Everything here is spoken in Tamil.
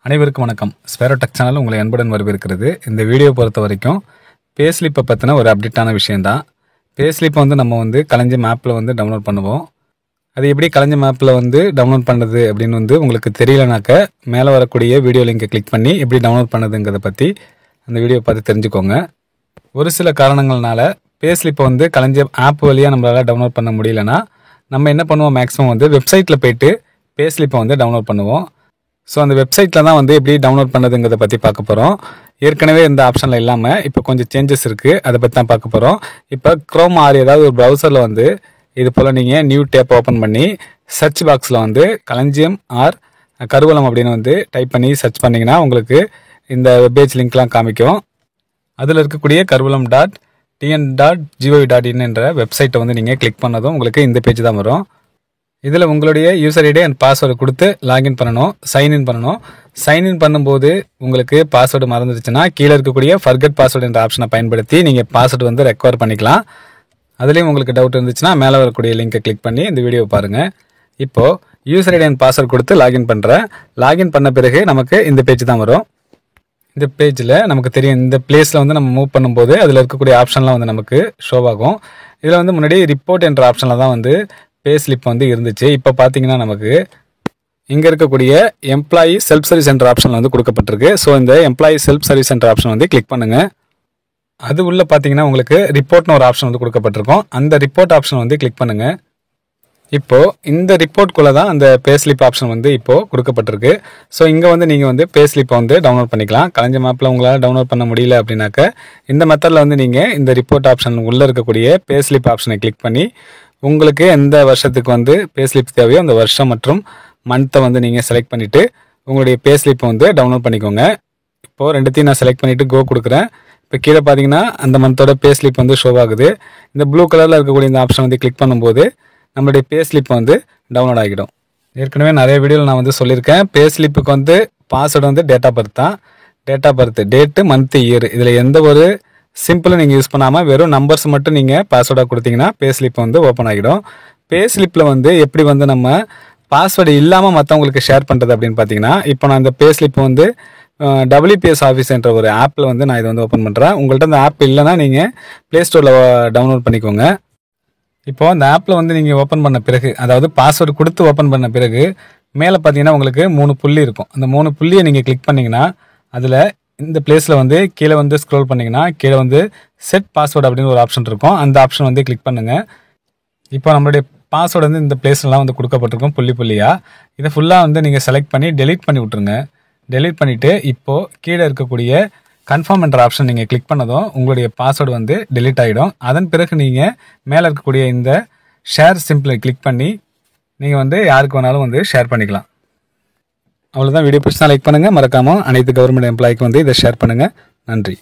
அனைவருக்கும் வணக்கம். ஸ்பேரோ டெக் சேனல் உங்களை அன்புடன் வரவேற்கிறது. இந்த வீடியோ பொறுத்த வரைக்கும் பேஸ்லிப்பை பற்றின ஒரு அப்டேட்டான விஷயந்தான். பேஸ்லிப்பை நம்ம கலைஞ்ச மேப்பில் டவுன்லோட் பண்ணுவோம். அது எப்படி கலைஞ்ச மேப்பில் டவுன்லோட் பண்ணுறது அப்படின்னு உங்களுக்கு தெரியலனாக்க மேலே வரக்கூடிய வீடியோ லிங்கை கிளிக் பண்ணி எப்படி டவுன்லோட் பண்ணுறதுங்கிறத பற்றி அந்த வீடியோ பார்த்து தெரிஞ்சுக்கோங்க. ஒரு சில காரணங்கள்னால பேஸ்லிப்பை கலைஞ்ச ஆப் வழியாக நம்மளால் டவுன்லோட் பண்ண முடியலன்னா நம்ம என்ன பண்ணுவோம், மேக்ஸிமம் வெப்சைட்டில் போய்ட்டு பேஸ்லிப்பை டவுன்லோட் பண்ணுவோம். ஸோ அந்த வெப்சைட்டில் தான் எப்படி டவுன்லோட் பண்ணுறதுங்கிறத பற்றி பார்க்க போகிறோம். ஏற்கனவே இந்த ஆப்ஷனில் இல்லாமல் இப்போ கொஞ்சம் சேஞ்சஸ் இருக்குது, அதை பற்றி தான் பார்க்க போகிறோம். இப்போ க்ரோம் ஏதாவது ஒரு ப்ரௌசரில் இது போல் நீங்கள் நியூ டேப் ஓப்பன் பண்ணி சர்ச் பாக்ஸில் களஞ்சியம் ஆர் கருவலம் அப்படின்னு டைப் பண்ணி சர்ச் பண்ணிங்கன்னா உங்களுக்கு இந்த வெப்பேஜ் லிங்க்லாம் காமிக்கும். அதில் இருக்கக்கூடிய karvalam.tn.gov.in என்ற வெப்சைட்டை நீங்கள் கிளிக் பண்ணதும் உங்களுக்கு இந்த பேஜ் தான் வரும். இதில் உங்களுடைய யூசர் ஐடி அண்ட் பாஸ்வேர்டு கொடுத்து லாகின் பண்ணணும், சைன்இன் பண்ணணும். சைன்இன் பண்ணும்போது உங்களுக்கு பாஸ்வேர்டு மறந்துடுச்சுன்னா கீழே இருக்கக்கூடிய ஃபர்கெட் பாஸ்வேர்டு என்ற ஆப்ஷனை பயன்படுத்தி நீங்கள் பாஸ்வேர்டு ரெக்கவர் பண்ணிக்கலாம். அதுலேயும் உங்களுக்கு டவுட் இருந்துச்சுன்னா மேலே வரக்கூடிய லிங்கை கிளிக் பண்ணி இந்த வீடியோ பாருங்கள். இப்போது யூசர் ஐடி அண்ட் பாஸ்வேர்டு கொடுத்து லாகின் பண்ணுறேன். லாகின் பண்ண பிறகு நமக்கு இந்த பேஜ் தான் வரும். இந்த பேஜில் நமக்கு தெரியும், இந்த பிளேஸில் நம்ம மூவ் பண்ணும்போது அதில் இருக்கக்கூடிய ஆப்ஷன்லாம் நமக்கு ஷோ ஆகும். இதில் முன்னாடி ரிப்போர்ட் என்ற ஆப்ஷனில் தான் பேஸ்லிப் இருந்துச்சு. இப்போ பார்த்தீங்கன்னா நமக்கு இங்கே இருக்கக்கூடிய employee self service centre option கொடுக்கப்பட்டிருக்கு. ஸோ இந்த employee self service centre option click பண்ணுங்கள். அது உள்ள பார்த்தீங்கன்னா உங்களுக்கு ரிப்போர்ட்னு ஒரு ஆப்ஷன் கொடுக்கப்பட்டிருக்கும். அந்த ரிப்போர்ட் ஆப்ஷன் கிளிக் பண்ணுங்கள். இப்போது இந்த ரிப்போர்ட்குள்ளே தான் அந்த பேஸ்லிப் ஆப்ஷன் இப்போது கொடுக்கப்பட்டிருக்கு. ஸோ இங்கே நீங்கள் பேஸ்லிப்பை டவுன்லோட் பண்ணிக்கலாம். கலைஞ்ச மேப்பில் உங்களால் டவுன்லோட் பண்ண முடியல அப்படின்னாக்க இந்த மெத்தடில் நீங்கள் இந்த ரிப்போர்ட் ஆப்ஷன் உள்ளே இருக்கக்கூடிய பேஸ்லிப் ஆப்ஷனை கிளிக் பண்ணி உங்களுக்கு எந்த வருஷத்துக்கு பேஸ்லிப் தேவையோ அந்த வருஷம் மற்றும் மந்த்தை நீங்கள் செலக்ட் பண்ணிவிட்டு உங்களுடைய பேஸ்லிப்பை டவுன்லோட் பண்ணிக்கோங்க. இப்போது ரெண்டுத்தையும் நான் செலக்ட் பண்ணிவிட்டு கோ கொடுக்குறேன். இப்போ கீழே பார்த்தீங்கன்னா அந்த மந்தோட பேஸ்லிப் ஷோ ஆகுது. இந்த ப்ளூ கலரில் இருக்கக்கூடிய இந்த ஆப்ஷன் கிளிக் பண்ணும்போது நம்மளுடைய பேஸ்லிப் டவுன்லோட் ஆகிடும். ஏற்கனவே நிறைய வீடியோவில் நான் சொல்லியிருக்கேன், பேஸ்லிப்புக்கு பாஸ்வேர்டு டேட் ஆஃப் பர்த் தான். Date of birth, date, month, year, இதில் எந்த ஒரு சிம்பிளும் நீங்கள் யூஸ் பண்ணாமல் வெறும் நம்பர்ஸ் மட்டும் நீங்கள் பாஸ்வேர்டாக கொடுத்தீங்கன்னா பேஸ்லிப் ஓப்பன் ஆகிடும். பேஸ்லிப்பில் எப்படி நம்ம பாஸ்வேர்டு இல்லாமல் மற்றவங்களுக்கு ஷேர் பண்ணுறது அப்படின்னு பார்த்தீங்கன்னா, இப்போ நான் இந்த பேஸ்லிப் WPS ஆஃபீஸ் என்ற ஒரு ஆப்பில் நான் இதை ஓப்பன் பண்ணுறேன். உங்கள்கிட்ட அந்த ஆப் இல்லைன்னா நீங்கள் ப்ளே ஸ்டோரில் டவுன்லோட் பண்ணிக்கோங்க. இப்போது அந்த ஆப்பில் நீங்கள் ஓப்பன் பண்ண பிறகு, அதாவது பாஸ்வேர்டு கொடுத்து ஓப்பன் பண்ண பிறகு மேலே பார்த்தீங்கன்னா உங்களுக்கு 3 புள்ளி இருக்கும். அந்த 3 புள்ளியை நீங்கள் கிளிக் பண்ணிங்கன்னா அதில் இந்த பிளேஸில் கீழே ஸ்க்ரோல் பண்ணிங்கன்னா கீழே செட் பாஸ்வேர்டு அப்படின்னு ஒரு ஆப்ஷன் இருக்கும். அந்த ஆப்ஷன் கிளிக் பண்ணுங்கள். இப்போ நம்மளுடைய பாஸ்வேர்டு இந்த பிளேஸ்லாம் கொடுக்கப்பட்டிருக்கும் புள்ளி புள்ளியாக. இதை ஃபுல்லாக நீங்கள் செலக்ட் பண்ணி டெலீட் பண்ணி விட்ருங்க. டெலீட் பண்ணிவிட்டு இப்போது கீழே இருக்கக்கூடிய கன்ஃபார்ம் என்ற ஆப்ஷன் நீங்கள் கிளிக் பண்ணதும் உங்களுடைய பாஸ்வேர்டு டெலீட் ஆகிடும். அதன் பிறகு நீங்கள் மேலே இருக்கக்கூடிய இந்த ஷேர் சிம்பிளை கிளிக் பண்ணி நீங்கள் யாருக்கு வேணாலும் ஷேர் பண்ணிக்கலாம். அவ்வளோதான். வீடியோ பிடிச்சா லைக் பண்ணுங்கள். மறக்காமல் அனைத்து கவர்மெண்ட் எம்ப்ளாய்க்கு இதை ஷேர் பண்ணுங்கள். நன்றி.